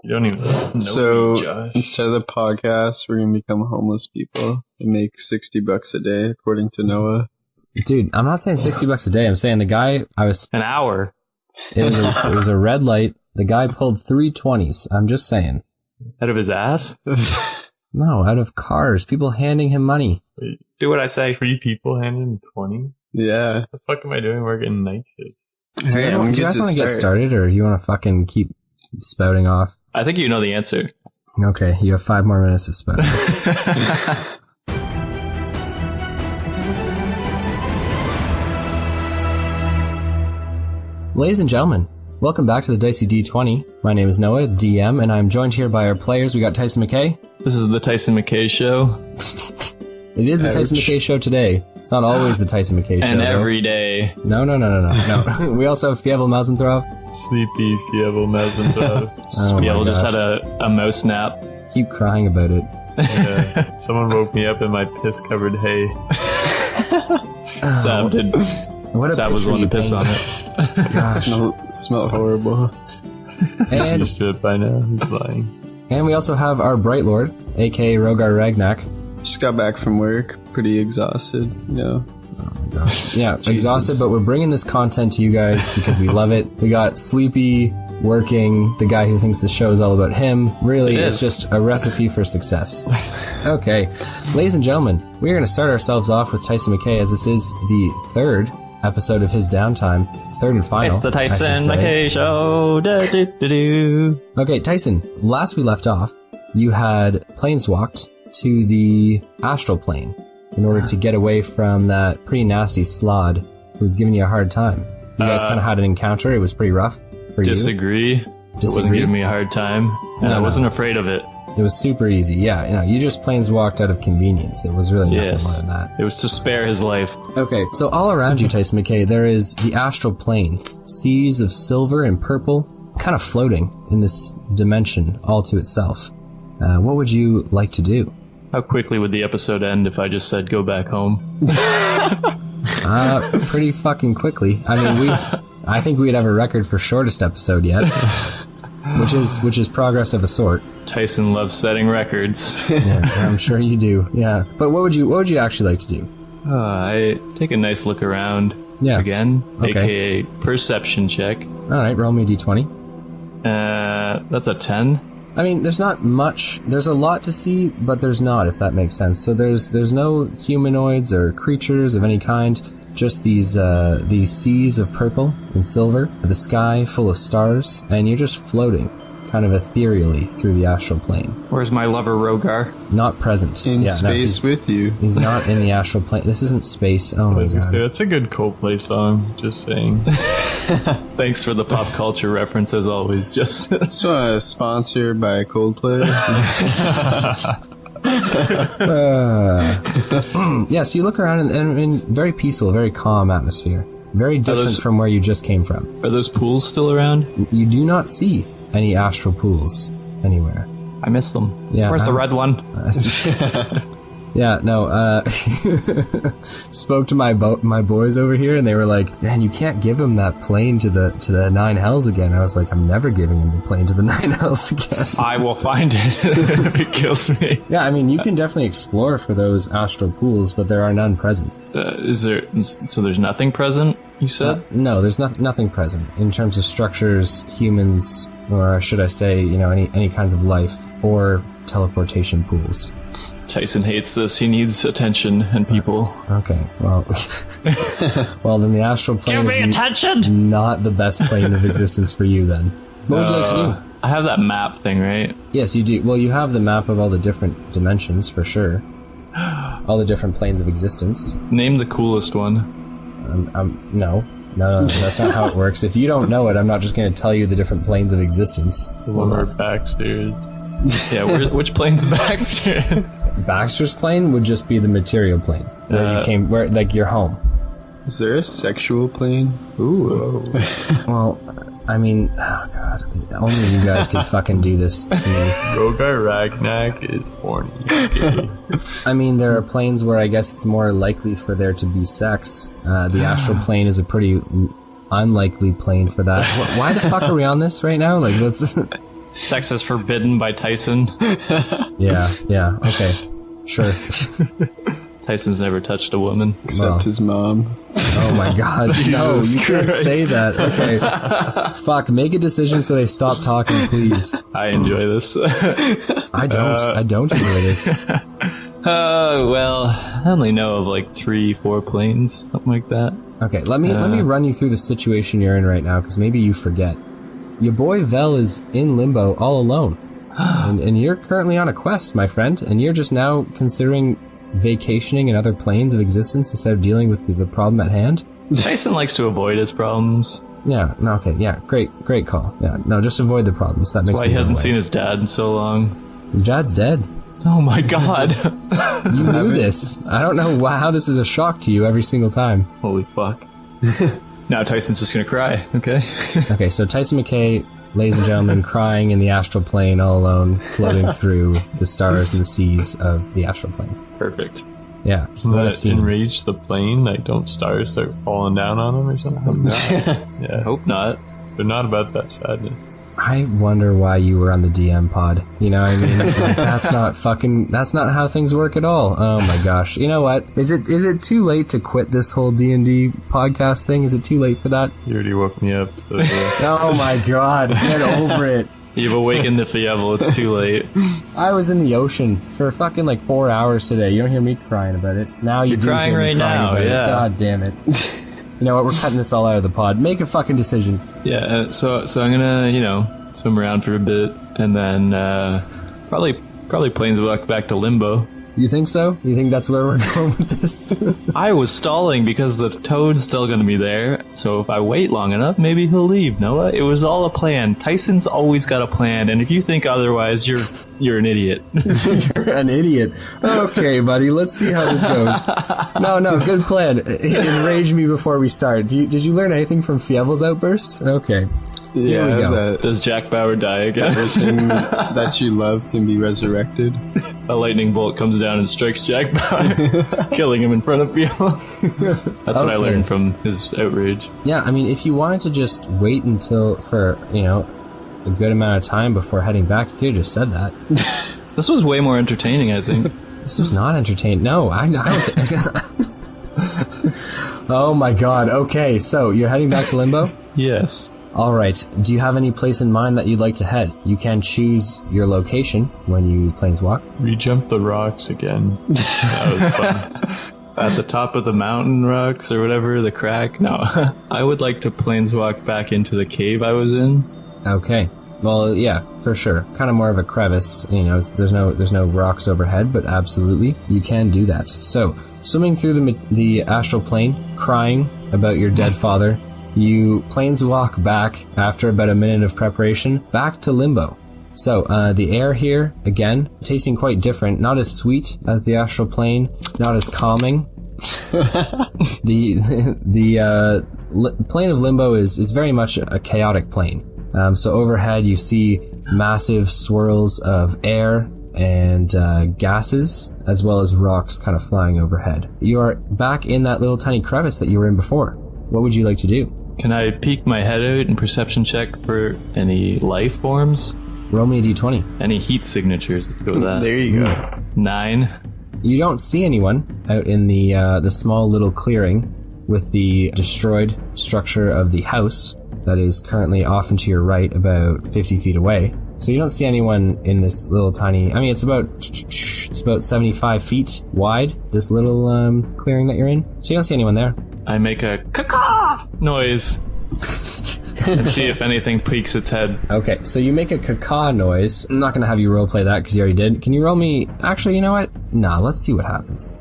You don't even know So me, Josh. instead of the podcast, we're gonna become homeless people and make $60 a day, according to Noah. Dude, I'm not saying $60 a day. I'm saying the guy An hour. it was a red light. The guy pulled 3 20s. I'm just saying. Out of his ass? No, out of cars. People handing him money. Wait, do what I say. 3 people handing him 20? Yeah. What the fuck am I doing working night shift? Do you guys want to get started, or do you want to fucking keep spouting off? I think you know the answer. Okay, you have 5 more minutes to spout off. Ladies and gentlemen, welcome back to the Dicey D20. My name is Noah, DM, and I'm joined here by our players. We got Tyson McKay. This is the Tyson McKay show. It is the Tyson McKay show today. It's not always the Tyson McKay show. And though. every day. No. We also have Fievel Mousentrouve. Sleepy Fievel Mousentrouve. Fievel just had a mouse nap. Keep crying about it. Yeah. Someone woke me up in my piss-covered hay. Sam did. What a Sam was the one to piss on it. Gosh. Smell horrible. He's used to it by now. He's lying. And we also have our Bright Lord, aka Rogar Ragnak. Just got back from work, pretty exhausted, you know. Oh my gosh. Yeah, exhausted, but we're bringing this content to you guys because we love it. We got Sleepy working, the guy who thinks the show is all about him. Really, it's just a recipe for success. Okay, ladies and gentlemen, we're going to start ourselves off with Tyson McKay, as this is the 3rd episode of his downtime. 3rd and final. It's the Tyson McKay show. Da-do-do-do. Okay, Tyson, last we left off, you had planeswalked to the astral plane in order to get away from that pretty nasty Slaad who was giving you a hard time. You guys kind of had an encounter. It was pretty rough for you. Disagree. It wasn't giving me a hard time, and I wasn't afraid of it. It was super easy. Yeah, you just planeswalked out of convenience. It was really nothing more than that. It was to spare his life. Okay, so all around you, Tyson McKay, there is the astral plane. Seas of silver and purple, kind of floating in this dimension all to itself. What would you like to do? How quickly would the episode end if I just said go back home? Pretty fucking quickly. I mean, I think we'd have a record for shortest episode yet, which is progress of a sort. Tyson loves setting records. Yeah, I'm sure you do. Yeah, but what would you actually like to do? I take a nice look around. Yeah. Again, Okay. aka perception check. All right, roll me a d20. That's a 10. I mean, there's not much. There's a lot to see, but there's not, if that makes sense. So there's no humanoids or creatures of any kind. Just these seas of purple and silver, the sky full of stars, and you're just floating, kind of ethereally through the astral plane. Where's my lover Rogar? Not present. In space with you. He's not in the astral plane. This isn't space. Oh my god. That's a good Coldplay song. Just saying. Thanks for the pop culture reference, as always. Just Sponsored by Coldplay. Yeah, so you look around and very peaceful, very calm atmosphere. Very different from where you just came from. Are those pools still around? You do not see any astral pools anywhere. I miss them. Yeah, Where's the red one? Yeah, no, spoke to my boys over here, and they were like, man, you can't give him that plane to the 9 hells again. I was like, I'm never giving him the plane to the 9 hells again. I will find it if it kills me. Yeah, I mean, you can definitely explore for those astral pools, but there are none present. So there's nothing present, you said? No, there's nothing present in terms of structures, humans, or should I say, any kinds of life, or teleportation pools. Tyson hates this. He needs attention and people. Okay, well, well then the astral plane is not the best plane of existence for you then. What would you like to do? I have that map thing, right? Yes, you do. Well, you have the map of all the different dimensions for sure. All the different planes of existence. Name the coolest one. No, that's not how it works. If you don't know it, I'm not just going to tell you the different planes of existence. The one where Baxter. Yeah, which plane's Baxter? Baxter's plane would just be the material plane where you came, like your home. Is there a sexual plane? Ooh. Well, I mean, oh god, only you guys could fucking do this to me. Rogar Ragnak is horny. Okay. I mean, there are planes where I guess it's more likely for there to be sex. The astral plane is a pretty unlikely plane for that. Why the fuck are we on this right now? Like, let's. Sex is forbidden by Tyson. Yeah, okay. Sure. Tyson's never touched a woman. Except his mom. Oh my god, no, you can't say that. Okay. Fuck, make a decision so they stop talking, please. I enjoy this. I don't enjoy this. Well, I only know of like 3-4 planes, something like that. Okay, let me run you through the situation you're in right now, because maybe you forget. Your boy Vel is in limbo all alone. and you're currently on a quest, my friend, and you're just now considering vacationing in other planes of existence instead of dealing with the problem at hand? Tyson likes to avoid his problems. Yeah, no, okay, yeah, great call. Yeah, no, just avoid the problems. That makes That's why he hasn't seen his dad in so long. Your dad's dead. Oh my god. You knew this. I don't know how this is a shock to you every single time. Holy fuck. Now Tyson's just gonna cry, okay? Okay, so Tyson McKay, ladies and gentlemen, crying in the astral plane all alone, floating through the stars and the seas of the astral plane. Perfect. Yeah. Doesn't that enrage the plane? Like, don't stars start falling down on them or something? Yeah, hope not. They're not about that sadness. I wonder why you were on the DM pod. You know what I mean? Like, that's not how things work at all. Oh my gosh. You know what? Is it too late to quit this whole D&D podcast thing? Is it too late for that? You already woke me up. Oh my god. Get over it. You've awakened the Fievel. It's too late. I was in the ocean for fucking like 4 hours today. You don't hear me crying about it. Now you're crying right now, yeah. God damn it. You know what? We're cutting this all out of the pod. Make a fucking decision. Yeah, so I'm gonna, swim around for a bit, and then probably planeswalk back to Limbo. You think so? You think that's where we're going with this? I was stalling because the toad's still gonna be there, so if I wait long enough, maybe he'll leave, Noah. It was all a plan. Tyson's always got a plan, and if you think otherwise, you're an idiot. You're an idiot. Okay, buddy, let's see how this goes. No, good plan. Enrage me before we start. Did you learn anything from Fievel's outburst? Okay. Yeah, Here we go. Does Jack Bauer die again? Everything that you love can be resurrected. A lightning bolt comes down and strikes Jack Bauer, killing him in front of Fievel. That's what I learned from his outrage. Yeah, I mean, if you wanted to just wait for a good amount of time before heading back, you could have just said that. This was way more entertaining, I think. This was not entertaining. No, I don't think... Oh my god, okay, so you're heading back to Limbo? Yes. Alright, do you have any place in mind that you'd like to head? You can choose your location when you planeswalk. We jumped the rocks again. That was fun. At the top of the mountain rocks or whatever, the crack. No, I would like to planeswalk back into the cave I was in. Okay. Well, yeah, for sure. Kind of more of a crevice, there's no rocks overhead, but absolutely, you can do that. So, swimming through the astral plane, crying about your dead father, you planeswalk back, after about a minute of preparation, back to Limbo. So, the air here, again, tasting quite different, not as sweet as the astral plane, not as calming. The plane of Limbo is very much a chaotic plane. So overhead you see massive swirls of air and gases, as well as rocks kind of flying overhead. You are back in that little tiny crevice that you were in before. What would you like to do? Can I peek my head out and perception check for any life forms? Roll me a d20. Any heat signatures? Let's go with that. There you go. 9. You don't see anyone out in the small little clearing with the destroyed structure of the house that is currently off and to your right, about 50 feet away. So you don't see anyone in this little tiny... I mean, it's about 75 feet wide, this little clearing that you're in. So you don't see anyone there. I make a caw noise and see if anything peeks its head. Okay, so you make a caw noise. I'm not going to have you roleplay that because you already did. Can you roll me... Actually, you know what? Nah, let's see what happens.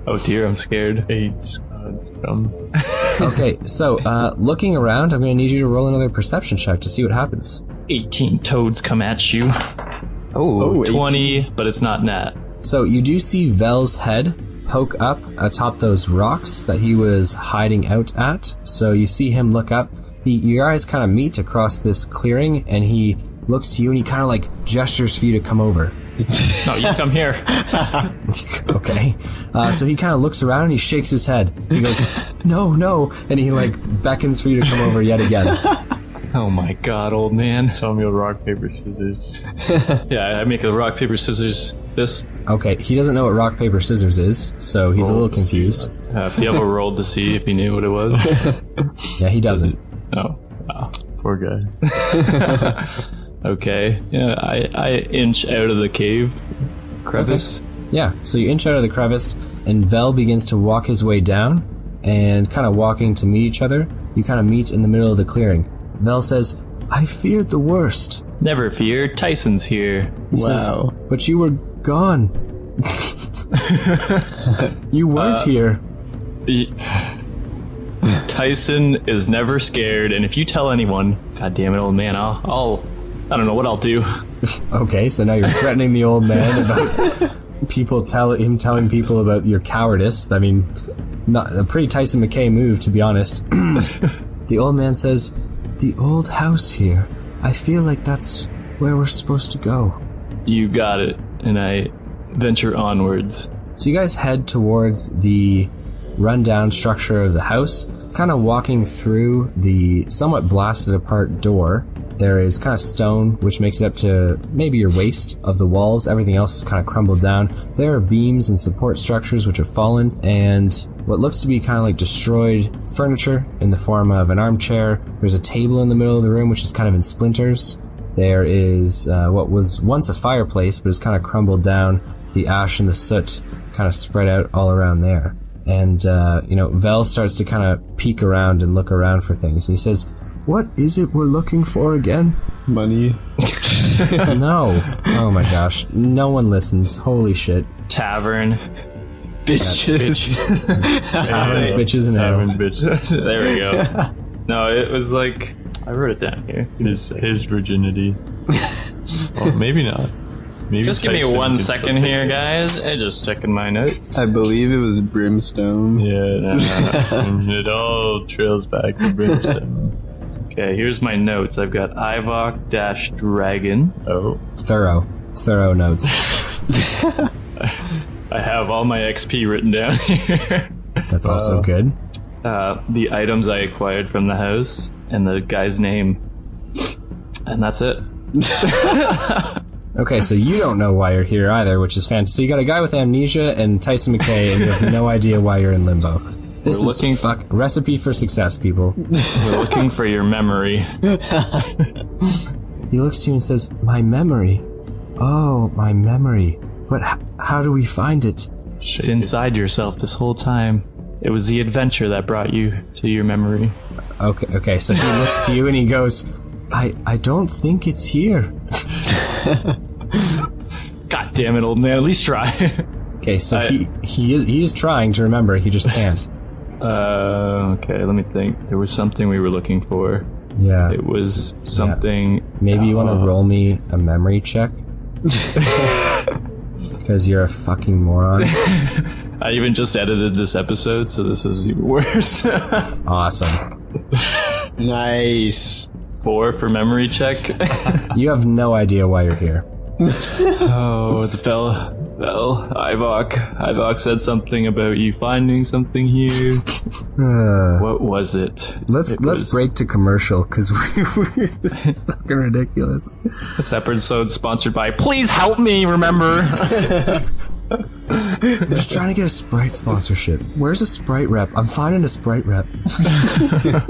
Oh dear, I'm scared. 8. Okay, so looking around, I'm going to need you to roll another perception check to see what happens. 18 toads come at you. Oh, 20, 18. But it's not nat. So you do see Vel's head poke up atop those rocks that he was hiding out at. So you see him look up. Your eyes kind of meet across this clearing, and he looks to you and he kind of like gestures for you to come over. No, you come here. Okay. So he kind of looks around and he shakes his head. He goes, no, and he like beckons for you to come over yet again. Oh my god, old man. Tell me a rock, paper, scissors. Yeah, I make a rock, paper, scissors. This. Okay, he doesn't know what rock, paper, scissors is, so he's a little confused. Fievel rolled to see if he knew what it was. Yeah, he doesn't. Oh, wow. Poor guy. Okay. Yeah, I inch out of the cave crevice. Okay. Yeah, so you inch out of the crevice, and Vel begins to walk his way down, and kind of walking to meet each other, you kind of meet in the middle of the clearing. Vel says, I feared the worst. Never fear, Tyson's here. He says, but you were gone. You weren't here. Tyson is never scared, and if you tell anyone, god damn it, old man, I don't know what I'll do. Okay, so now you're threatening the old man about telling people about your cowardice. I mean, not a pretty Tyson McKay move, to be honest. The old man says, the old house here. I feel like that's where we're supposed to go. You got it, and I venture onwards. So you guys head towards the rundown structure of the house, kind of walking through the somewhat blasted apart door. There is kind of stone, which makes it up to maybe your waist of the walls. Everything else is kind of crumbled down. There are beams and support structures which have fallen, and what looks to be kind of like destroyed furniture in the form of an armchair. There's a table in the middle of the room which is kind of in splinters. There is what was once a fireplace, but is kind of crumbled down. The ash and the soot kind of spread out all around there. And, Vel starts to kind of peek around and look around for things. And he says, what is it we're looking for again? Money. No. Oh my gosh. No one listens. Holy shit. Tavern. Bitches. Taverns, bitches, and hell. Tavern, bitches. There we go. No, it was like... I wrote it down here. His virginity. Oh, maybe not. Maybe Just give me Tyson 1 could second still here, take it. guys. I'm just checking my notes. I believe it was brimstone. Yeah, it all trails back to brimstone. Okay, here's my notes. I've got Ivok-Dragon. Oh. Thorough notes. I have all my XP written down here. That's also good. The items I acquired from the house, and the guy's name. And that's it. Okay, so you don't know why you're here either, which is fantastic. So you got a guy with amnesia and Tyson McKay, and you have no idea why you're in limbo. This is a recipe for success, people. We're looking for your memory. He looks to you and says, my memory? Oh, my memory. But how do we find it? It's inside yourself this whole time. It was the adventure that brought you to your memory. Okay, so he looks to you and he goes, I don't think it's here. God damn it, old man, at least try. Okay, so he is trying to remember, he just can't. Okay, let me think. There was something we were looking for. Yeah. It was something... Yeah. Maybe you want to roll me a memory check? Because you're a fucking moron. I even just edited this episode, so this is even worse. Awesome. Nice. 4 for memory check. You have no idea why you're here. Oh, it's Ivok. Ivok said something about you finding something here. What was it? Let's break to commercial, because it's fucking ridiculous. This episode sponsored by Please Help Me Remember. I'm just trying to get a Sprite sponsorship. Where's a Sprite rep? I'm finding a Sprite rep. Can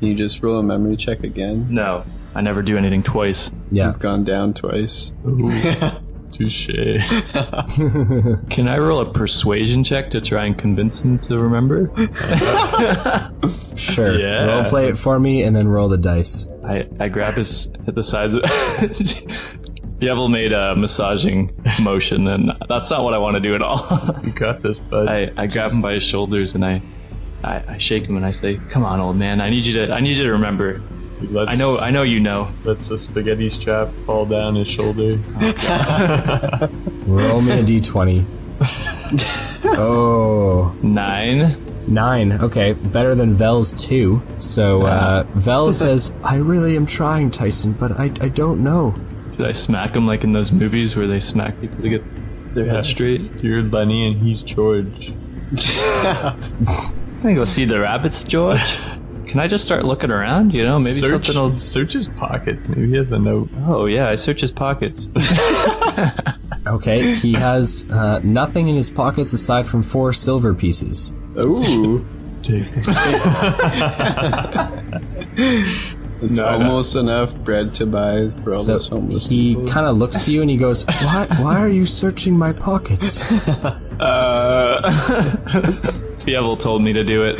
you just roll a memory check again? No, I never do anything twice. Yeah. You've gone down twice. Touche. Can I roll a persuasion check to try and convince him to remember? Sure. Yeah. Role play it for me and then roll the dice. I grab his at the sides. Fievel made a massaging motion, and that's not what I want to do at all. You got this, bud. I grab him by his shoulders and I shake him and I say, "Come on, old man. I need you to remember. I know you know." Lets the spaghetti strap fall down his shoulder. Roll me a d20. Oh. 9. 9. Okay, better than Vel's 2. So, Vel says, I really am trying, Tyson, but I don't know. Should I smack him like in those movies where they smack people to get their head straight? You're Lenny and he's George. I go see the rabbits, George. Can I just start looking around? You know, maybe something will... Search his pockets. Maybe he has a note. Oh, yeah, I search his pockets. Okay, he has nothing in his pockets aside from 4 silver pieces. Ooh. It's almost enough bread to buy for all this homeless people. He kind of looks to you and he goes, Why are you searching my pockets? Fievel told me to do it.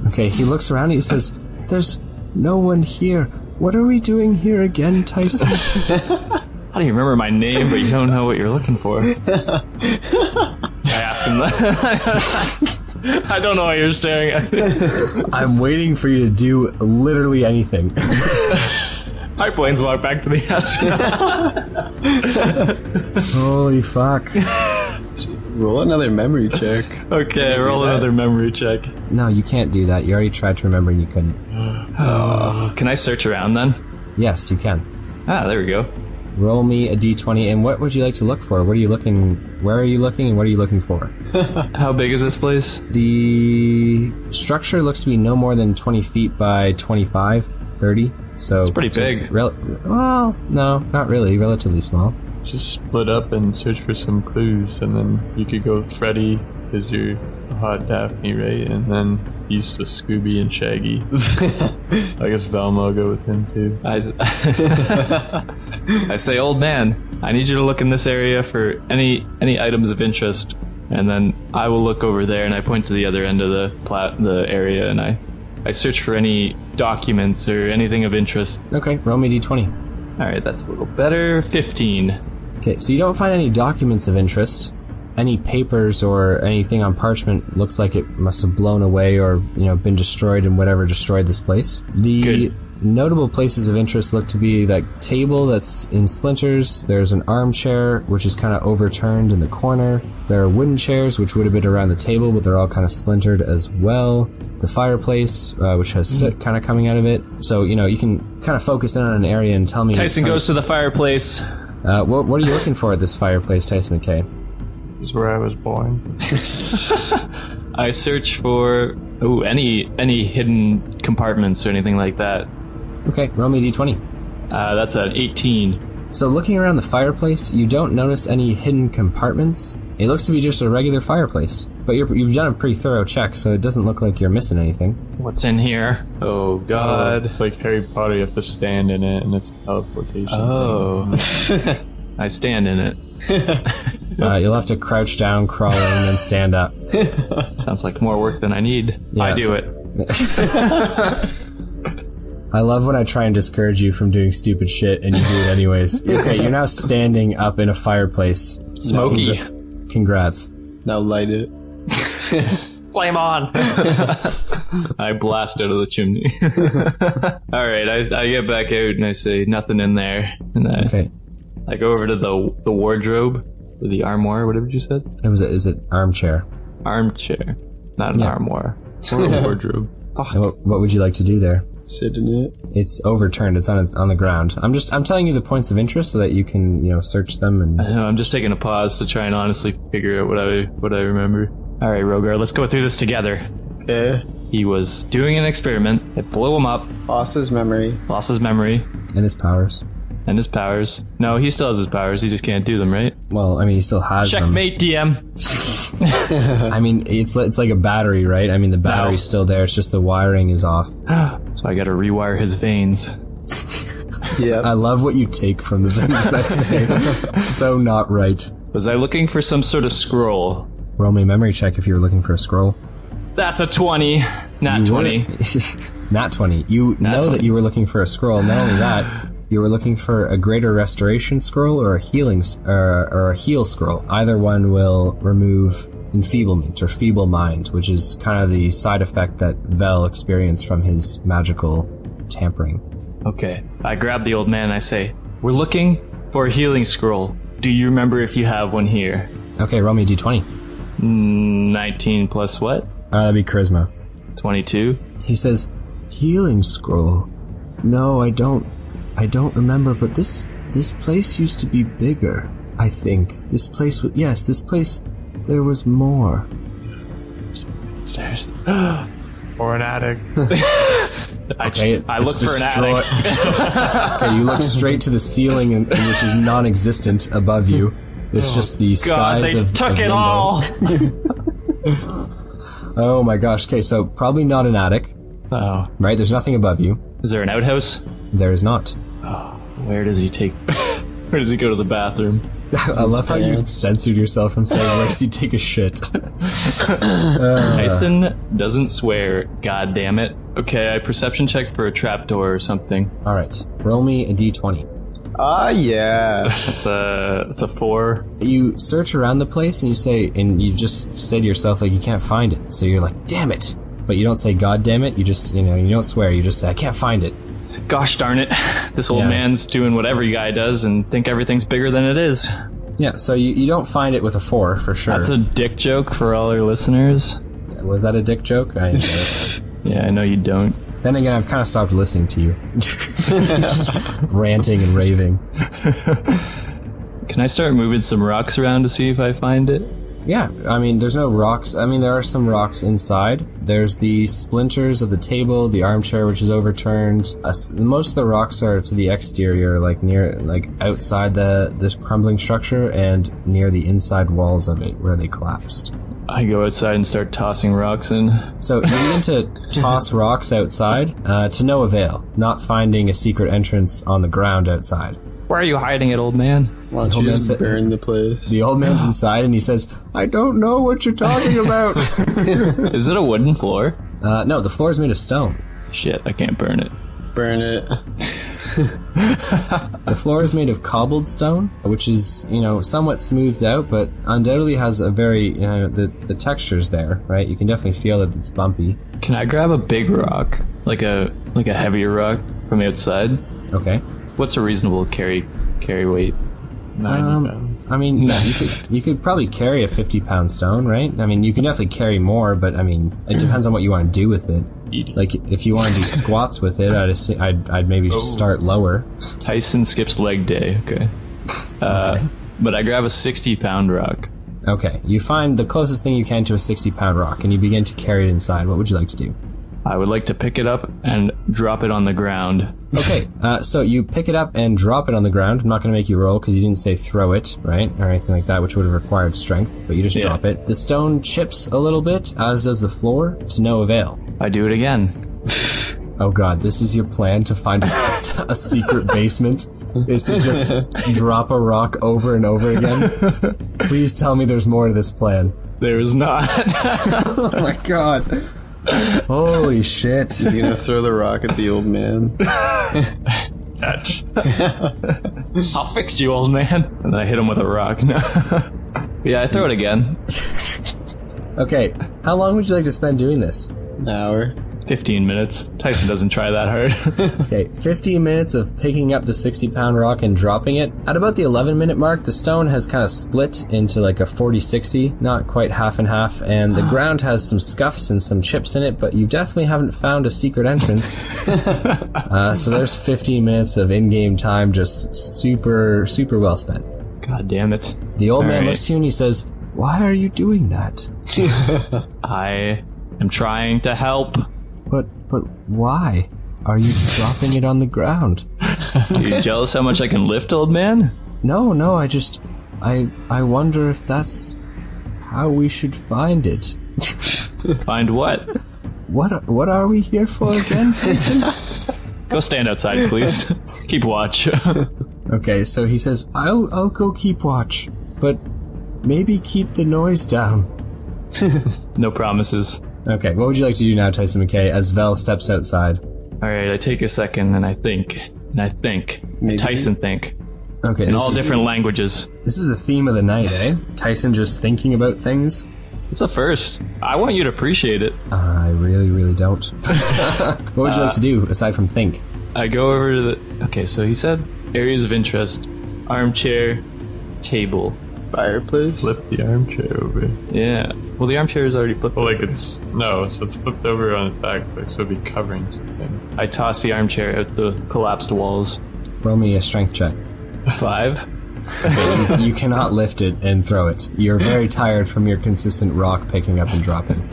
Okay, he looks around and he says, there's no one here. What are we doing here again, Tyson? How do you remember my name, but you don't know what you're looking for? I ask him that. I don't know why you're staring at me. I'm waiting for you to do literally anything. My planes walk back to the astronaut. Holy fuck. Roll another memory check. Okay, roll another memory check. No, you can't do that. You already tried to remember and you couldn't. Can I search around then? Yes, you can. Ah, there we go. Roll me a d20, and what would you like to look for? What are you looking... Where are you looking, and what are you looking for? How big is this place? The structure looks to be no more than 20 feet by 25, 30. So it's pretty big. Well, no, not really. Relatively small. Just split up and search for some clues, and then you could go with Freddy, because you're a hot Daphne, right? And then use the Scooby and Shaggy. I guess Velma will go with him, too. I say, old man, I need you to look in this area for any items of interest, and then I will look over there, and I point to the other end of the area, and I search for any documents or anything of interest. Okay, roll me d20. Alright, that's a little better. 15. Okay, so you don't find any documents of interest. Any papers or anything on parchment looks like it must have blown away or, been destroyed in whatever destroyed this place. The notable places of interest look to be that table that's in splinters. There's an armchair, which is kind of overturned in the corner. There are wooden chairs, which would have been around the table, but they're all kind of splintered as well. The fireplace, which has soot kind of coming out of it. So, you can kind of focus in on an area and tell me... Tyson goes to the fireplace. What are you looking for at this fireplace, Tyson McKay? Is where I was born. I search for any hidden compartments or anything like that. Okay, roll me a d20. That's an 18. So looking around the fireplace, you don't notice any hidden compartments. It looks to be just a regular fireplace, but you've done a pretty thorough check, so it doesn't look like you're missing anything. What's in here? Oh God! It's like Harry Potter. You have to stand in it, and it's a teleportation. Oh. I stand in it. You'll have to crouch down, crawl in, and then stand up. Sounds like more work than I need. Yes. I do it. I love when I try and discourage you from doing stupid shit and you do it anyways. Okay, you're now standing up in a fireplace. Smoky. Congrats. Now light it. Flame on! I blast out of the chimney. Alright, I get back out and I say, nothing in there. And I go over to the wardrobe, or the armoire, whatever you said. Is it armchair? Armchair, not an armoire. Or a wardrobe. What would you like to do there? Sit in it. It's overturned. It's on the ground. I'm telling you the points of interest so that you can search them. And I know. I'm just taking a pause to try and honestly figure out what I remember. All right, Rogar, let's go through this together. Okay. He was doing an experiment. It blew him up. Lost his memory. And his powers. No, he still has his powers. He just can't do them, right? Well, I mean, he still has Checkmate, them. DM. I mean, it's like a battery, right? I mean, the battery's still there. It's just the wiring is off. So I got to rewire his veins. Yeah. I love what you take from the things that I say. It's so not right. Was I looking for some sort of scroll? Roll me a memory check if you were looking for a scroll. That's a 20. Nat 20. Nat 20. You know 20. That you were looking for a scroll. Not only that, you were looking for a greater restoration scroll or a healing or a heal scroll. Either one will remove enfeeblement or feeble mind, which is kind of the side effect that Vel experienced from his magical tampering. Okay. I grab the old man and I say, we're looking for a healing scroll. Do you remember if you have one here? Okay, roll me a d20. 19 plus what? That'd be charisma. 22. He says, healing scroll. No, I don't remember, but this place used to be bigger, I think. This place, there was more. Stairs. Or an attic. I look for an attic. Okay, you look straight to the ceiling, which is non-existent above you. It's just the skies they of took it limbo. all. Oh my gosh. Okay, so probably not an attic. Oh. Right? There's nothing above you. Is there an outhouse? There is not. Oh, where does he go to the bathroom? I love how you censored yourself from saying, where does he take a shit? Tyson doesn't swear, god damn it. Okay, I perception check for a trapdoor or something. Alright, roll me a d20. Ah, yeah. It's a 4. You search around the place and you just say to yourself, like, you can't find it. So you're like, damn it. But you don't say, god damn it. You just, you don't swear. You just say, I can't find it. Gosh darn it. This old man's doing what every guy does and think everything's bigger than it is. Yeah, so you don't find it with a 4, for sure. That's a dick joke for all your listeners. Was that a dick joke? I enjoy it. Yeah, I know you don't. Then again, I've kind of stopped listening to you. Just ranting and raving. Can I start moving some rocks around to see if I find it? Yeah, I mean, there's no rocks. I mean, there are some rocks inside. There's the splinters of the table, the armchair which is overturned. Most of the rocks are to the exterior, like outside the crumbling structure and near the inside walls of it where they collapsed. I go outside and start tossing rocks in. So you begin to toss rocks outside, to no avail, not finding a secret entrance on the ground outside. Where are you hiding it, old man? Why don't you just burn the place? The old man's inside and he says, I don't know what you're talking about. Is it a wooden floor? No, the floor is made of stone. Shit, I can't burn it. Burn it. The floor is made of cobbled stone, which is, somewhat smoothed out, but undoubtedly has a very, the texture's there, right? You can definitely feel that it's bumpy. Can I grab a big rock? Like a heavier rock from outside? Okay. What's a reasonable carry weight? 90 pounds. I mean, you could probably carry a 50-pound stone, right? I mean, you can definitely carry more, but I mean, it depends on what you want to do with it. Like, if you want to do squats with it, I'd maybe start lower. Tyson skips leg day, okay. But I grab a 60-pound rock. Okay, you find the closest thing you can to a 60-pound rock, and you begin to carry it inside. What would you like to do? I would like to pick it up and drop it on the ground. Okay, so you pick it up and drop it on the ground. I'm not going to make you roll because you didn't say throw it, right? Or anything like that, which would have required strength, but you just drop it. The stone chips a little bit, as does the floor, to no avail. I do it again. Oh god, this is your plan to find a secret basement? Is to just drop a rock over and over again? Please tell me there's more to this plan. There is not. Oh my god. Holy shit. He's gonna throw the rock at the old man. Catch. I'll fix you, old man. And then I hit him with a rock. Yeah, I throw it again. Okay, how long would you like to spend doing this? An hour. 15 minutes. Tyson doesn't try that hard. Okay, 15 minutes of picking up the 60-pound rock and dropping it. At about the 11-minute mark, the stone has kind of split into like a 40-60, not quite half and half, and the ground has some scuffs and some chips in it, but you definitely haven't found a secret entrance. So there's 15 minutes of in-game time just super, super well spent. God damn it. The old man looks to you and he says, why are you doing that? I am trying to help. But why are you dropping it on the ground? Are you jealous how much I can lift, old man? No, I wonder if that's how we should find it. Find what? What are we here for again, Tyson? Go stand outside, please. Keep watch. Okay, so he says, I'll go keep watch, but maybe keep the noise down. No promises. Okay, what would you like to do now, Tyson McKay, as Vel steps outside? Alright, I take a second and I think. Maybe. Tyson think. Okay, in all different languages. This is the theme of the night, eh? Tyson just thinking about things? It's a first. I want you to appreciate it. I really, really don't. What would you like to do, aside from think? I go over to the... Okay, so he said areas of interest. Armchair, table. Fireplace? Flip the armchair over. Yeah. Well, the armchair is already flipped. Well, like it's... No, so it's flipped over on its back, like so it'd be covering something. I toss the armchair out the collapsed walls. Roll me a strength check. 5. Okay, you cannot lift it and throw it. You're very tired from your consistent rock picking up and dropping.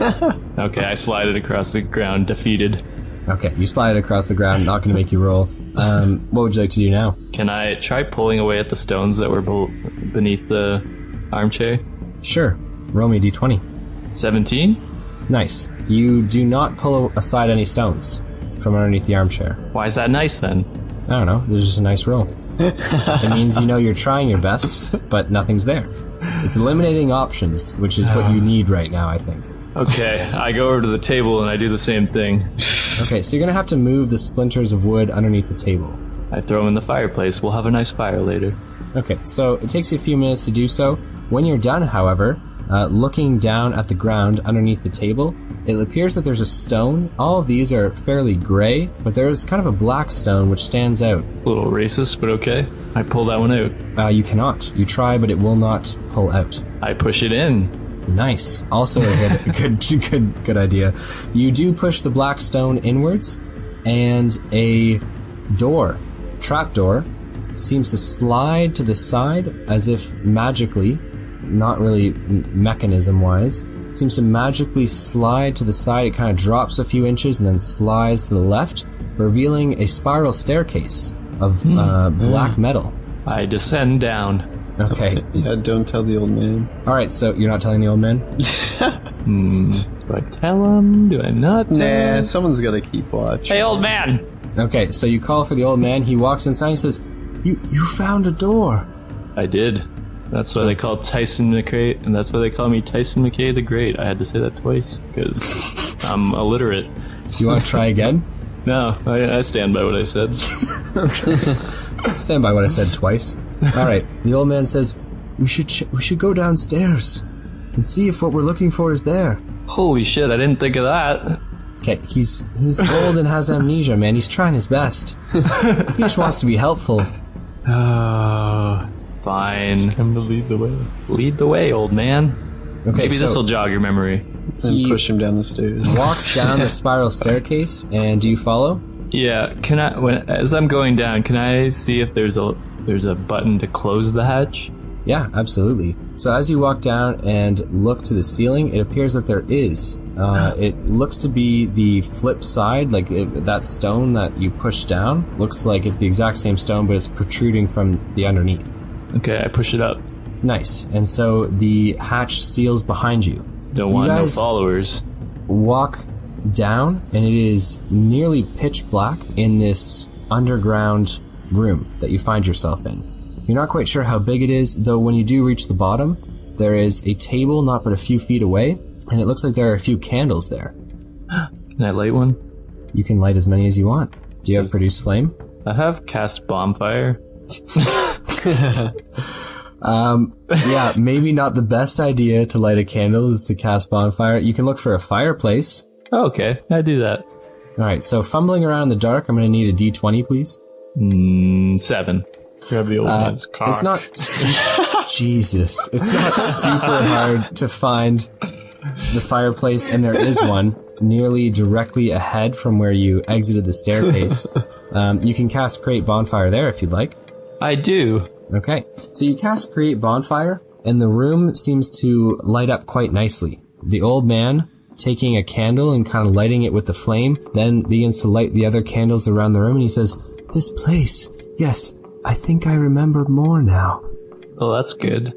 Okay, I slide it across the ground, defeated. Okay, you slide it across the ground, not going to make you roll. What would you like to do now? Can I try pulling away at the stones that were beneath the armchair? Sure. Roll me a d20. 17? Nice. You do not pull aside any stones from underneath the armchair. Why is that nice then? I don't know. There's just a nice roll. It means you know you're trying your best, but nothing's there. It's eliminating options, which is what you need right now, I think. Okay, I go over to the table and I do the same thing. Okay, so you're going to have to move the splinters of wood underneath the table. I throw them in the fireplace. We'll have a nice fire later. Okay, so it takes you a few minutes to do so. When you're done, however, looking down at the ground underneath the table, it appears that there's a stone. All of these are fairly gray, but there's kind of a black stone which stands out. A little racist, but okay. I pull that one out. You cannot. You try, but it will not pull out. I push it in. Nice. Also a good idea. You do push the black stone inwards, and a trapdoor, seems to slide to the side as if magically, not really mechanism-wise, seems to magically slide to the side. It kind of drops a few inches and then slides to the left, revealing a spiral staircase of black metal. I descend down. Okay. Don't tell the old man. Alright, so you're not telling the old man? Do I tell him? Do I not tell him? Someone's gotta keep watch. Hey, old man! Okay, so you call for the old man. He walks inside and he says, You found a door. I did. That's why they call Tyson McKay, and that's why they call me Tyson McKay the Great. I had to say that twice, because I'm illiterate. Do you want to try again? No, I stand by what I said. Stand by what I said twice. Alright, the old man says, we should go downstairs and see if what we're looking for is there. Holy shit, I didn't think of that. Okay, he's old and has amnesia, man. He's trying his best. He just wants to be helpful. Fine. I'm to lead the way. Lead the way, old man. Okay, Maybe this will jog your memory. And push him down the stairs. Walks down the spiral staircase, and do you follow? Yeah, as I'm going down, can I see if there's a button to close the hatch? Yeah, absolutely. So as you walk down and look to the ceiling, it appears that there is. It looks to be the flip side, like that stone that you push down. Looks like it's the exact same stone, but it's protruding from the underneath. Okay, I push it up. Nice. And so the hatch seals behind you. Don't want no followers. Walk down, and it is nearly pitch black in this underground room that you find yourself in. You're not quite sure how big it is, though when you do reach the bottom, there is a table not but a few feet away, and it looks like there are a few candles there. Can I light one? You can light as many as you want. Do you have Produce Flame? I have Cast Bonfire. Yeah, maybe not the best idea to light a candle is to cast Bonfire. You can look for a fireplace. Oh, okay, I do that. Alright, so fumbling around in the dark, I'm going to need a d20, please. 7. Grab the old man's cock. It's not Jesus. It's not super hard to find the fireplace, and there is one nearly directly ahead from where you exited the staircase. You can cast Create Bonfire there if you'd like. I do. Okay. So you cast Create Bonfire, and the room seems to light up quite nicely. The old man, taking a candle and kind of lighting it with the flame, then begins to light the other candles around the room, and he says, "This place, yes, I think I remember more now." Oh, that's good.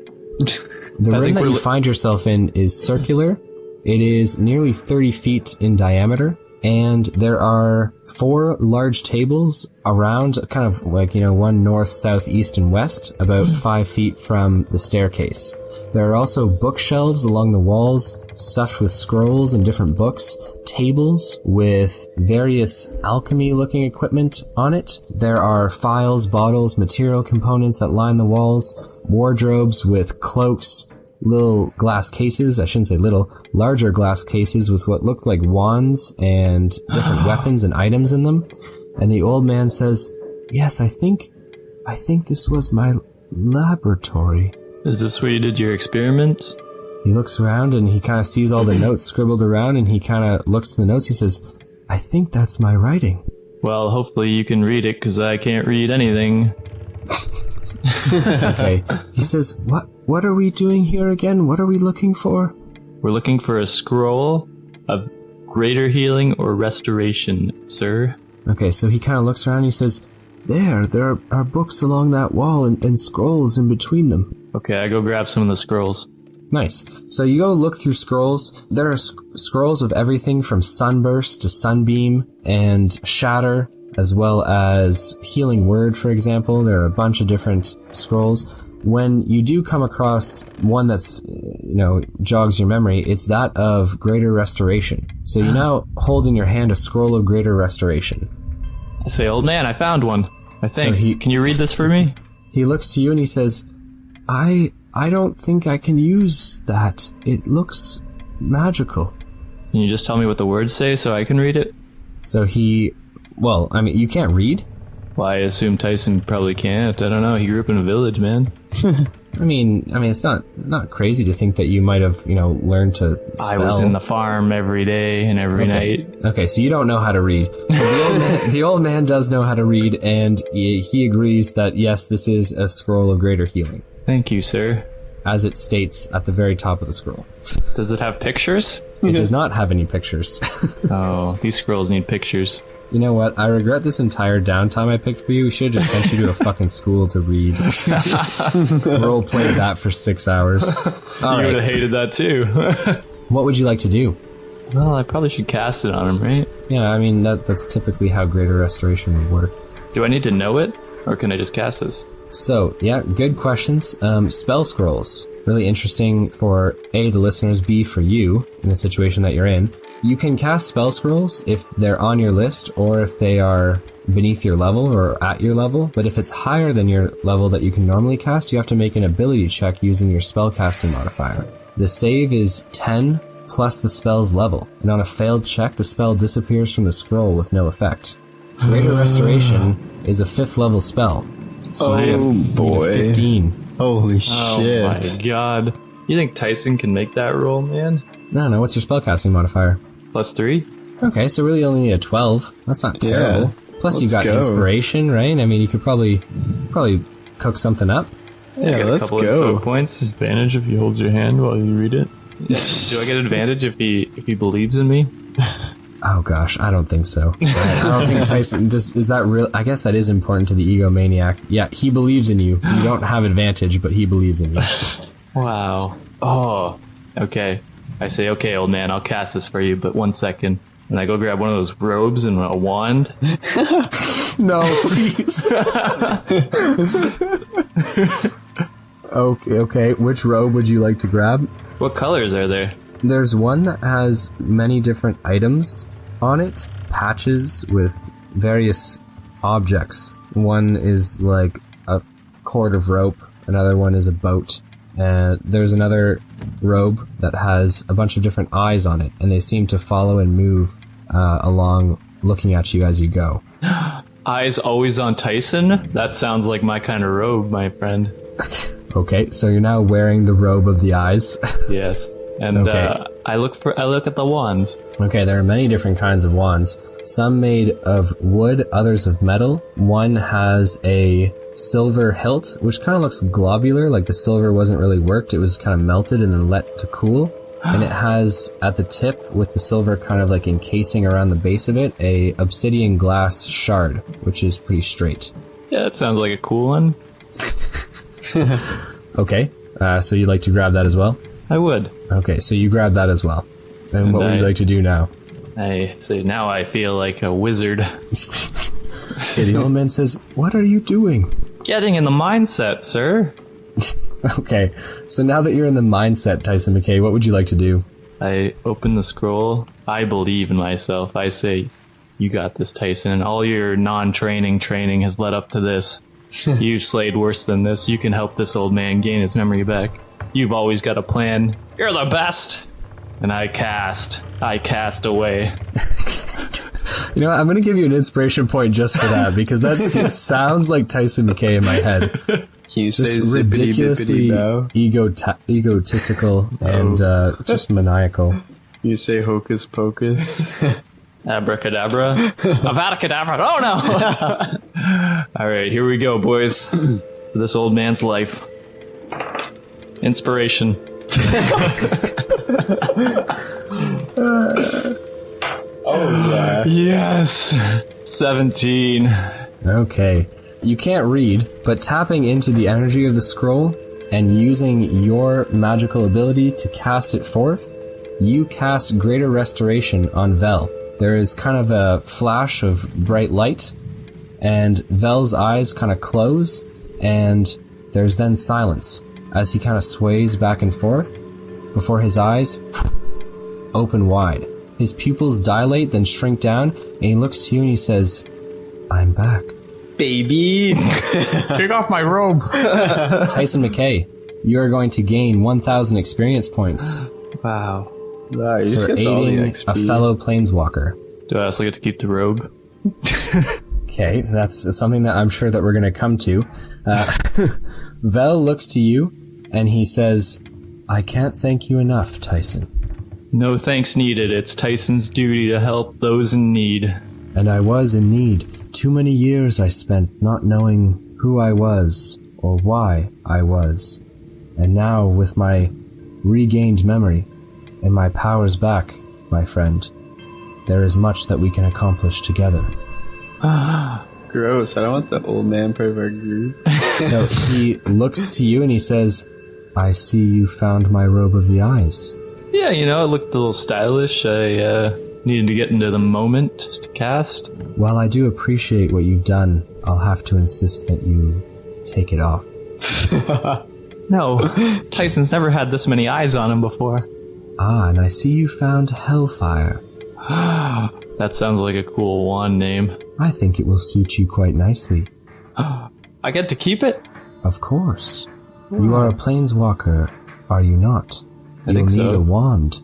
The room that you find yourself in is circular. It is nearly 30 feet in diameter, and there are 4 large tables around, kind of like, one north, south, east, and west, about 5 feet from the staircase. There are also bookshelves along the walls, stuffed with scrolls and different books, tables with various alchemy-looking equipment on it. There are files, bottles, material components that line the walls, wardrobes with cloaks, little glass cases, I shouldn't say little, larger glass cases with what looked like wands and different weapons and items in them. And the old man says, "Yes, I think this was my laboratory." Is this where you did your experiment? He looks around and he kind of sees all the notes scribbled around, and he kind of looks to the notes. He says, "I think that's my writing." Well, hopefully you can read it, because I can't read anything. Okay. He says, What are we doing here again? What are we looking for?" We're looking for a scroll of greater healing or restoration, sir? Okay, so he kind of looks around and he says, There are books along that wall and scrolls in between them. Okay, I go grab some of the scrolls. Nice. So you go look through scrolls. There are scrolls of everything from Sunburst to Sunbeam and Shatter, as well as Healing Word, for example. There are a bunch of different scrolls. When you do come across one that's, jogs your memory, it's that of Greater Restoration. So you now hold in your hand a scroll of Greater Restoration. I say, old man, I found one. I think. Can you read this for me? He looks to you and he says, I don't think I can use that. It looks magical. Can you just tell me what the words say so I can read it? So you can't read? Well, I assume Tyson probably can't. I don't know. He grew up in a village, man. I mean, it's not crazy to think that you might have, learned to spell. I was in the farm every day and every night. Okay, so you don't know how to read. The old man does know how to read, and he agrees that, yes, this is a scroll of greater healing. Thank you, sir. As it states at the very top of the scroll. Does it have pictures? It does not have any pictures. Oh, these scrolls need pictures. You know what? I regret this entire downtime I picked for you. We should have just sent you to a fucking school to read. Role-played that for 6 hours. You would have hated that too. What would you like to do? Well, I probably should cast it on him, right? Yeah, that's typically how Greater Restoration would work. Do I need to know it? Or can I just cast this? So, yeah, good questions. Spell scrolls. Really interesting for A, the listeners, B, for you, in the situation that you're in. You can cast spell scrolls if they're on your list or if they are beneath your level or at your level. But if it's higher than your level that you can normally cast, you have to make an ability check using your spellcasting modifier. The save is 10 plus the spell's level. And on a failed check, the spell disappears from the scroll with no effect. Greater Restoration is a 5th level spell. So you need a 15. Holy shit. Oh my god. You think Tyson can make that roll, man? No, what's your spellcasting modifier? +3? Okay, so really only need a 12. That's not terrible. Plus you got inspiration, right? I mean, you could probably cook something up. Yeah, let's go. Points. Advantage if he holds your hand while you read it. Yeah. Do I get advantage if he believes in me? Oh gosh, I don't think so. I don't think Tyson is that real. I guess that is important to the egomaniac. Yeah, he believes in you. You don't have advantage, but he believes in you. Wow. Oh, okay. I say, okay, old man, I'll cast this for you, but 1 second. And I go grab one of those robes and a wand. No, please. Okay. Which robe would you like to grab? What colors are there? There's one that has many different items on it, patches with various objects. One is like a cord of rope, another one is a boat. There's another robe that has a bunch of different eyes on it, and they seem to follow and move along, looking at you as you go. Eyes always on Tyson? That sounds like my kind of robe, my friend. Okay, so you're now wearing the robe of the eyes. Yes. And I look at the wands. Okay, there are many different kinds of wands. Some made of wood, others of metal. One has a silver hilt, which kind of looks globular, like the silver wasn't really worked. It was kind of melted and then let to cool. And it has, at the tip, with the silver kind of like encasing around the base of it, a obsidian glass shard, which is pretty straight. Yeah, that sounds like a cool one. Okay, so you'd like to grab that as well? I would. Okay, so you grab that as well. And what would you like to do now? I say, now I feel like a wizard. Okay, the old man says, what are you doing? Getting in the mindset, sir. Okay, so now that you're in the mindset, Tyson McKay, what would you like to do? I open the scroll. I believe in myself. I say, you got this, Tyson. All your non-training training has led up to this. You've slayed worse than this. You can help this old man gain his memory back. You've always got a plan. You're the best. And I cast away. You know what? I'm going to give you an inspiration point just for that, because that sounds like Tyson McKay in my head. Can you just say ridiculously egotistical and just maniacal. You say hocus pocus. Abracadabra. Avada Kedavra. Oh no! Alright, here we go, boys. For this old man's life. Inspiration. Oh, yeah. Yes! 17. Okay. You can't read, but tapping into the energy of the scroll and using your magical ability to cast it forth, you cast Greater Restoration on Vel. There is kind of a flash of bright light, and Vel's eyes kind of close, and there's then silence as he kind of sways back and forth before his eyes open wide. His pupils dilate, then shrink down, and he looks to you and he says, I'm back. Baby! Take off my robe! Tyson McKay, you are going to gain 1,000 experience points Wow. Wow, you just for get all the aiding XP. a fellow planeswalker. Do I also get to keep the robe? Okay, that's something that I'm sure that we're going to come to. Vel looks to you, and he says, I can't thank you enough, Tyson. No thanks needed. It's Tyson's duty to help those in need. And I was in need. Too many years I spent not knowing who I was or why I was. And now, with my regained memory and my powers back, my friend, there is much that we can accomplish together. Gross, I don't want the old man part of our group. So he looks to you and he says, I see you found my robe of the eyes. Yeah, you know, it looked a little stylish. I needed to get into the moment to cast. While I do appreciate what you've done, I'll have to insist that you take it off. No, Tyson's never had this many eyes on him before. Ah, and I see you found Hellfire. That sounds like a cool wand name. I think it will suit you quite nicely. I get to keep it? Of course. You are a planeswalker, are you not? I You'll think need so. a wand.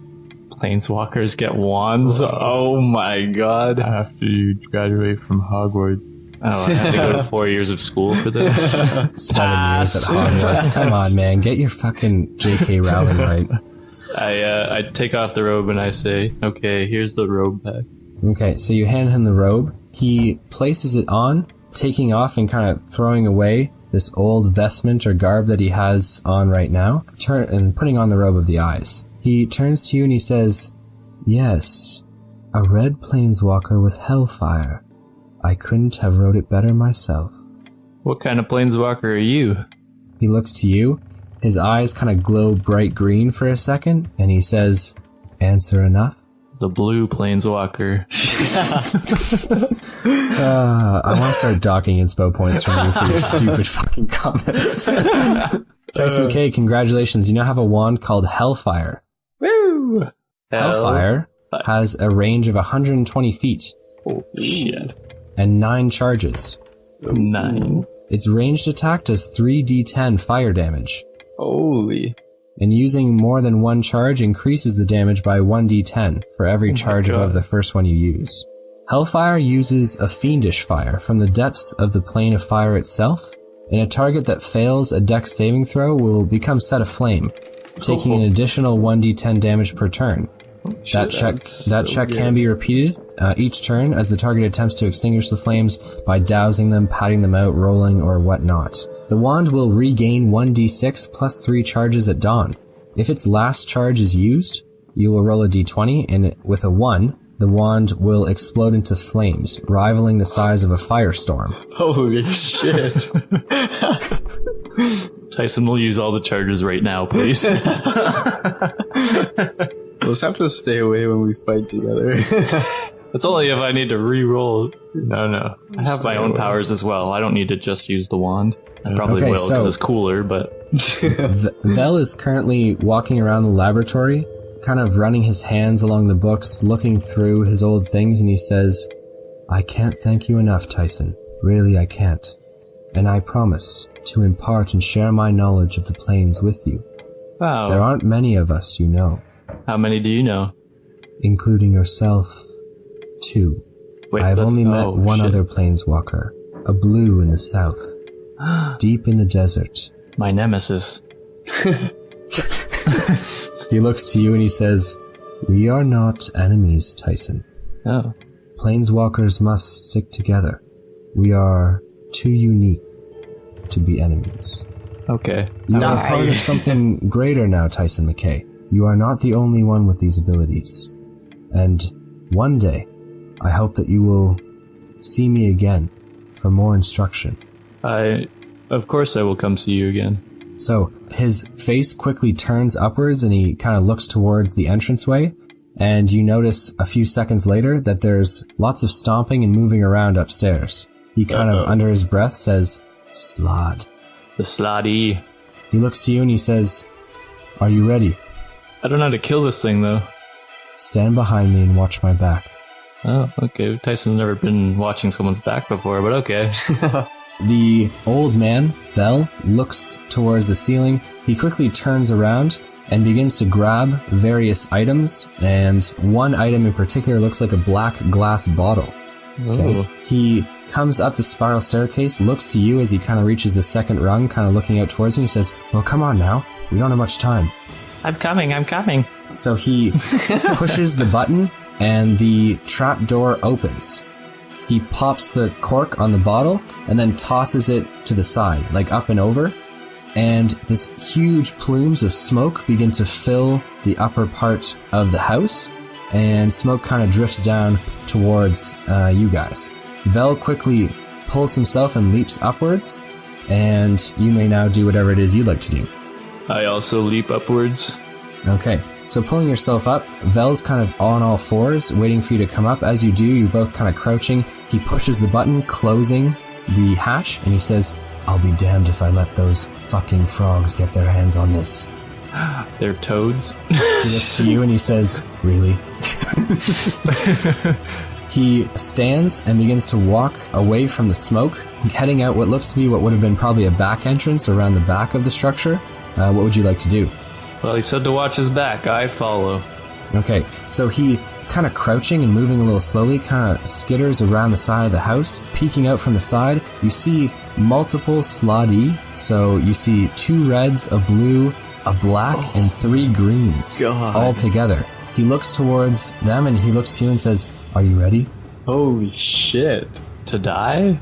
Planeswalkers get wands? Oh my god. After you graduate from Hogwarts. Oh, I had to go to 4 years of school for this? 7 years at Hogwarts. Come on, man. Get your fucking J.K. Rowling right. I take off the robe and I say, okay, here's the robe back. Okay, so you hand him the robe. He places it on, taking off and kind of throwing away this old vestment or garb that he has on right now, and putting on the robe of the eyes. He turns to you and he says, yes, a red planeswalker with hellfire. I couldn't have wrote it better myself. What kind of planeswalker are you? He looks to you, his eyes kind of glow bright green for a second, and he says, answer enough? The blue planeswalker. I want to start docking inspo points from you for your stupid fucking comments. Tyson McKay, congratulations. You now have a wand called Hellfire. Woo! Hellfire has a range of 120 feet Holy shit. and 9 charges. 9. Its ranged attack does 3d10 fire damage, Holy. and using more than one charge increases the damage by 1d10 for every charge above the first one you use. Hellfire uses a fiendish fire from the depths of the plane of fire itself, and a target that fails a dex saving throw will become set aflame, taking an additional 1d10 damage per turn. That check can be repeated each turn as the target attempts to extinguish the flames by dousing them, patting them out, rolling, or whatnot. The wand will regain 1d6 plus 3 charges at dawn. If its last charge is used, you will roll a d20, and with a 1, the wand will explode into flames, rivaling the size of a firestorm. Holy shit. Tyson will use all the charges right now, please. Let's have to stay away when we fight together. That's only if I need to re-roll. No. I have my own powers as well. I don't need to just use the wand. I probably Okay, will because so- it's cooler, but... Vel is currently walking around the laboratory, kind of running his hands along the books, looking through his old things, and he says, I can't thank you enough, Tyson. Really, I can't. And I promise to impart and share my knowledge of the planes with you. Wow. There aren't many of us, you know, How many do you know? including yourself, 2. Wait, I have that's- only met oh, one shit. other planeswalker, a blue in the south, deep in the desert. My nemesis. He looks to you and he says, we are not enemies, Tyson. Oh. Planeswalkers must stick together. We are too unique to be enemies. Okay. You are part of something greater now, Tyson McKay. You are not the only one with these abilities. And one day, I hope that you will see me again for more instruction. Of course I will come see you again. So his face quickly turns upwards and he kind of looks towards the entranceway, and you notice a few seconds later that there's lots of stomping and moving around upstairs. He kind of, under his breath, says, Slaad. The Slaadie. He looks to you and he says, are you ready? I don't know how to kill this thing, though. Stand behind me and watch my back. Oh, okay. Tyson's never been watching someone's back before, but okay. The old man, Vel, looks towards the ceiling. He quickly turns around and begins to grab various items, and one item in particular looks like a black glass bottle. Okay. He comes up the spiral staircase, looks to you as he kind of reaches the second rung, kind of looking out towards you, and he says, well, come on now. We don't have much time. I'm coming. So he pushes the button, and the trap door opens. He pops the cork on the bottle and then tosses it to the side, like up and over. And this huge plumes of smoke begin to fill the upper part of the house, and smoke kind of drifts down towards you guys. Vel quickly pulls himself and leaps upwards, and you may now do whatever it is you'd like to do. I also leap upwards. Okay. So pulling yourself up, Vel's kind of on all fours, waiting for you to come up. As you do, you're both kind of crouching. He pushes the button, closing the hatch, and he says, I'll be damned if I let those fucking frogs get their hands on this. They're toads. He looks to you and he says, really? He stands and begins to walk away from the smoke, heading out what looks to be what would have been probably a back entrance around the back of the structure. What would you like to do? Well, he said to watch his back. I follow. Okay, so he, kind of crouching and moving a little slowly, kind of skitters around the side of the house. Peeking out from the side, you see multiple Slaadi. So you see 2 reds, a blue, a black, and 3 greens. God. All together. He looks towards them and he looks to you and says, are you ready? Holy shit. To die?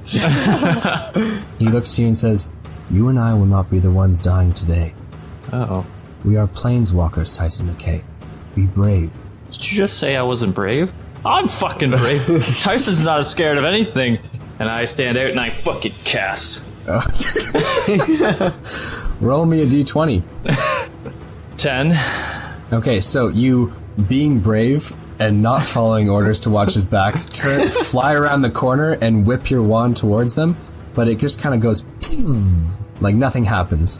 He looks to you and says, you and I will not be the ones dying today. Oh. We are planeswalkers, Tyson McKay. Be brave. Did you just say I wasn't brave? I'm fucking brave. Tyson's not scared of anything. And I stand out and I fucking cast. Roll me a d20. 10. Okay, so you, being brave and not following orders to watch his back, fly around the corner and whip your wand towards them, but it just kind of goes like nothing happens.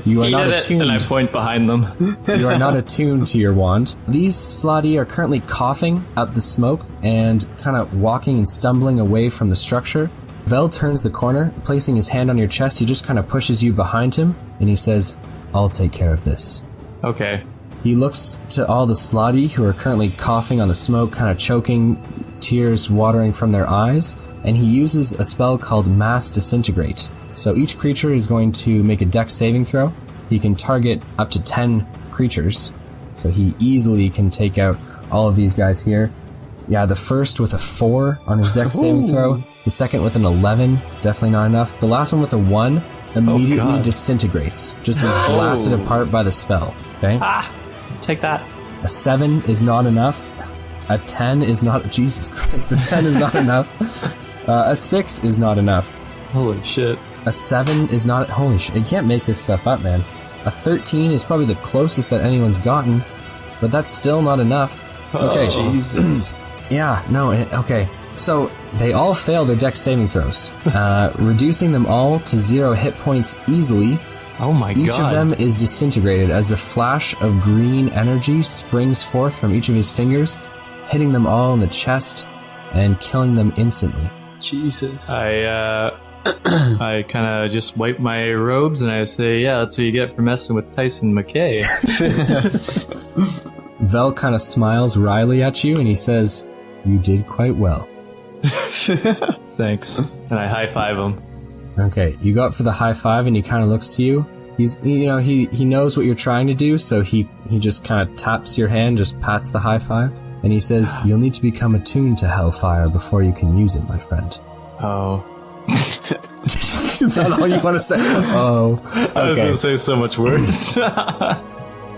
You are not attuned. And I point behind them. You are not attuned to your wand. These Slaadi are currently coughing up the smoke and kind of walking and stumbling away from the structure. Vel turns the corner, placing his hand on your chest. He just kind of pushes you behind him, and he says, I'll take care of this. Okay. He looks to all the Slaadi who are currently coughing on the smoke, kind of choking, tears watering from their eyes, and he uses a spell called Mass Disintegrate. So each creature is going to make a dex saving throw. He can target up to 10 creatures. So he easily can take out all of these guys here. Yeah, the first with a 4 on his dex saving throw. The second with an 11, definitely not enough. The last one with a 1 immediately disintegrates. Just is blasted apart by the spell. Okay? Take that. A 7 is not enough. A 10 is not... Jesus Christ, a 10 is not enough. A 6 is not enough. Holy shit. A 7 is not... Holy shit, you can't make this stuff up, man. A 13 is probably the closest that anyone's gotten, but that's still not enough. Okay. Oh, Jesus. Yeah, no, okay. So, they all fail their dex saving throws, reducing them all to 0 hit points easily. Oh my god. Each of them is disintegrated as a flash of green energy springs forth from each of his fingers, hitting them all in the chest and killing them instantly. Jesus. I kind of just wipe my robes and I say, yeah, that's what you get for messing with Tyson McKay. Vel kind of smiles wryly at you and he says, you did quite well. Thanks. And I high-five him. Okay, you go up for the high five and he kind of looks to you. He knows what you're trying to do, so he just kind of taps your hand, just pats the high five, and he says, you'll need to become attuned to hellfire before you can use it, my friend. Oh. Is that all you want to say? Oh. Okay. I was going to say so much worse.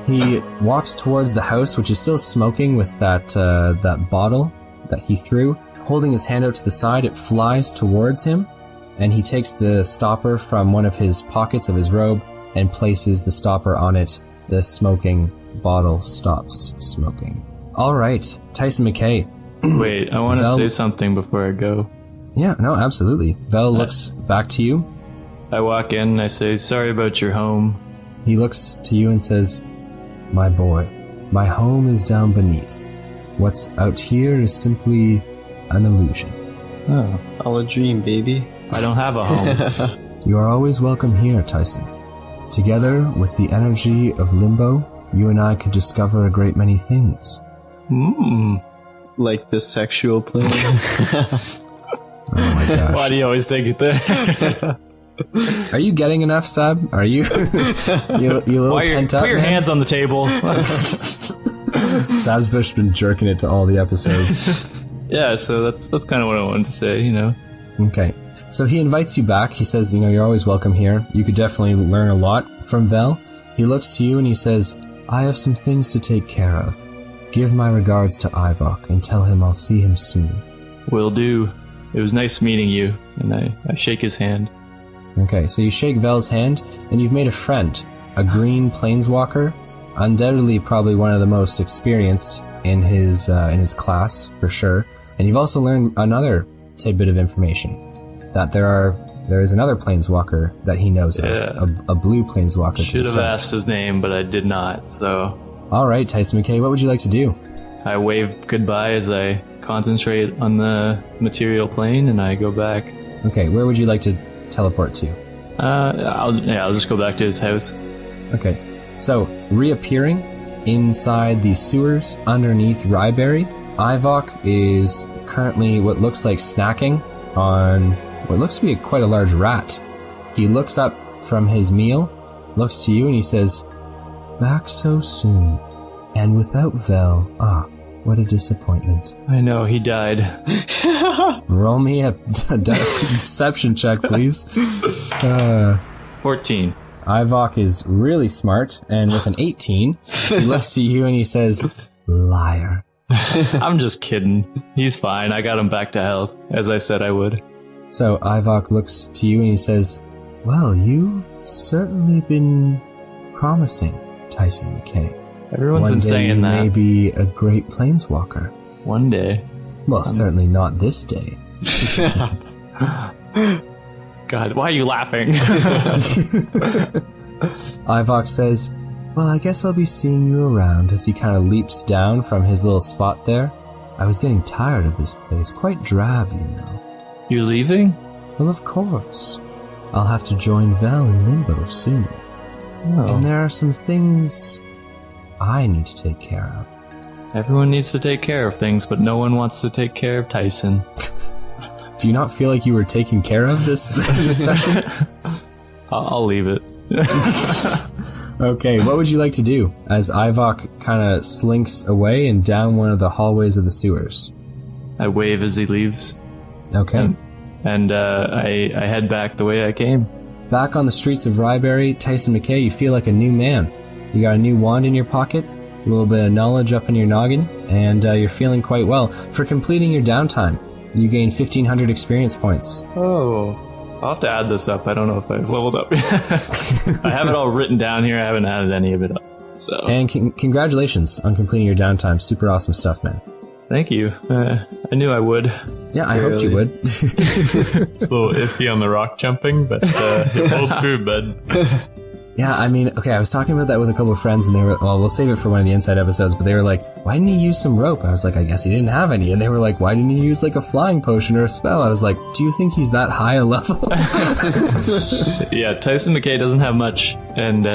He walks towards the house, which is still smoking with that bottle that he threw. Holding his hand out to the side, it flies towards him, and he takes the stopper from one of his pockets of his robe and places the stopper on it. The smoking bottle stops smoking. All right, Tyson McKay. Wait, I want to say something before I go. Yeah, no, absolutely. Vel looks back to you. I walk in and I say, sorry about your home. He looks to you and says, my boy, my home is down beneath. What's out here is simply an illusion. Oh, all a dream, baby. I don't have a home. You are always welcome here, Tyson. Together with the energy of Limbo, you and I could discover a great many things. Like the sexual plane. Oh my gosh. Why do you always take it there? Are you getting enough, Sab? Are you you little pent up? Put your hands on the table. Sab's Bush's been jerking it to all the episodes. Yeah, so that's kind of what I wanted to say, you know. Okay. So he invites you back. He says, you're always welcome here. You could definitely learn a lot from Vel. He looks to you and he says, I have some things to take care of. Give my regards to Ivok and tell him I'll see him soon. Will do. It was nice meeting you. And I shake his hand. Okay, so you shake Vel's hand and you've made a friend. A green planeswalker. Undoubtedly probably one of the most experienced in his class, for sure. And you've also learned another tidbit of information. That there is another planeswalker that he knows of. A blue planeswalker. Should have asked his name, but I did not, so... Alright, Tyson McKay, what would you like to do? I wave goodbye as I concentrate on the material plane, and I go back. Okay, where would you like to teleport to? I'll just go back to his house. Okay, so, reappearing inside the sewers underneath Ryberry, Ivok is currently what looks like snacking on what looks to be quite a large rat. He looks up from his meal, looks to you, and he says, back so soon, and without Vel. What a disappointment. I know, he died. Roll me a deception check, please. 14. Ivok is really smart, and with an 18, he looks to you and he says, liar. I'm just kidding. He's fine. I got him back to health, as I said I would. So Ivok looks to you and he says, well, you've certainly been promising, Tyson McKay. Everyone's been saying that. One day you may be a great planeswalker. One day. Well, certainly not this day. God, why are you laughing? Ivok says, well, I guess I'll be seeing you around, as he kind of leaps down from his little spot there. I was getting tired of this place, quite drab, you know. You're leaving? Well, of course. I'll have to join Vel in Limbo soon. Oh. And there are some things I need to take care of. Everyone needs to take care of things, but no one wants to take care of Tyson. Do you not feel like you were taken care of this session? I'll leave it. Okay, what would you like to do as Ivok kind of slinks away and down one of the hallways of the sewers? I wave as he leaves. Okay. And I head back the way I came. Back on the streets of Ryberry, Tyson McKay, you feel like a new man. You got a new wand in your pocket, a little bit of knowledge up in your noggin, and you're feeling quite well. For completing your downtime, you gain 1,500 experience points. Oh, I'll have to add this up. I don't know if I've leveled up yet. I have it all written down here. I haven't added any of it up. So. And congratulations on completing your downtime. Super awesome stuff, man. Thank you. I knew I would. Yeah, I hoped you would. It's a little iffy on the rock jumping, but you pulled through, bud. Yeah, I mean, okay, I was talking about that with a couple of friends, and they were, well, we'll save it for one of the inside episodes, but they were like, why didn't you use some rope? I was like, I guess he didn't have any. And they were like, why didn't you use like a flying potion or a spell? I was like, do you think he's that high a level? Yeah, Tyson McKay doesn't have much, and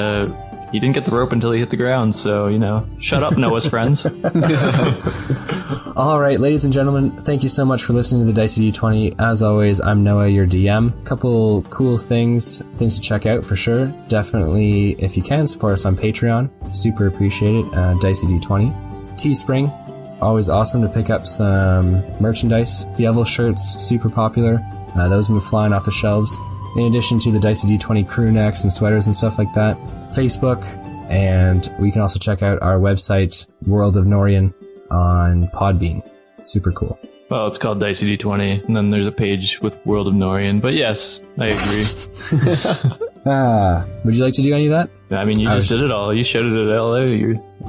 he didn't get the rope until he hit the ground, so, you know, shut up, Noah's friends. All right, ladies and gentlemen, thank you so much for listening to the Dicey D20. As always, I'm Noah, your DM. Couple cool things to check out for sure. Definitely, if you can, support us on Patreon. Super appreciate it. Dicey D20. Teespring, always awesome to pick up some merchandise. Fievel shirts, super popular. Those have been flying off the shelves. In addition to the Dicey D20 crew necks and sweaters and stuff like that. Facebook, And we can also check out our website, World of Norian, on Podbean. Super cool. Well, it's called Dicey D20, and then there's a page with World of Norian. But yes, I agree. Would you like to do any of that? I mean, you just did it all. You shouted it all out.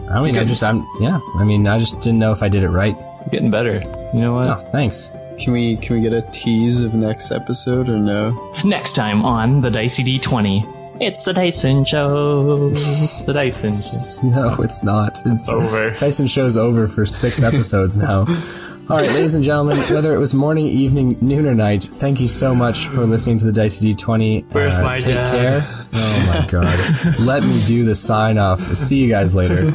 I just didn't know if I did it right. You're getting better. You know what? Oh, thanks. Can we get a tease of next episode or no? Next time on the Dicey D20. It's the Tyson Show. The Tyson Show. No, it's not. It's over. Tyson Show's over for 6 episodes now. All right, ladies and gentlemen, whether it was morning, evening, noon, or night, thank you so much for listening to the Dicey D20. Where's my Take dad? care. Oh my god. Let me do the sign off. See you guys later.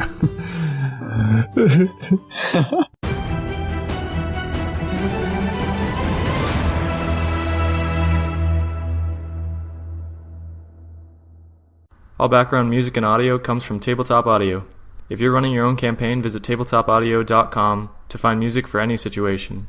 All background music and audio comes from Tabletop Audio. If you're running your own campaign, visit tabletopaudio.com to find music for any situation.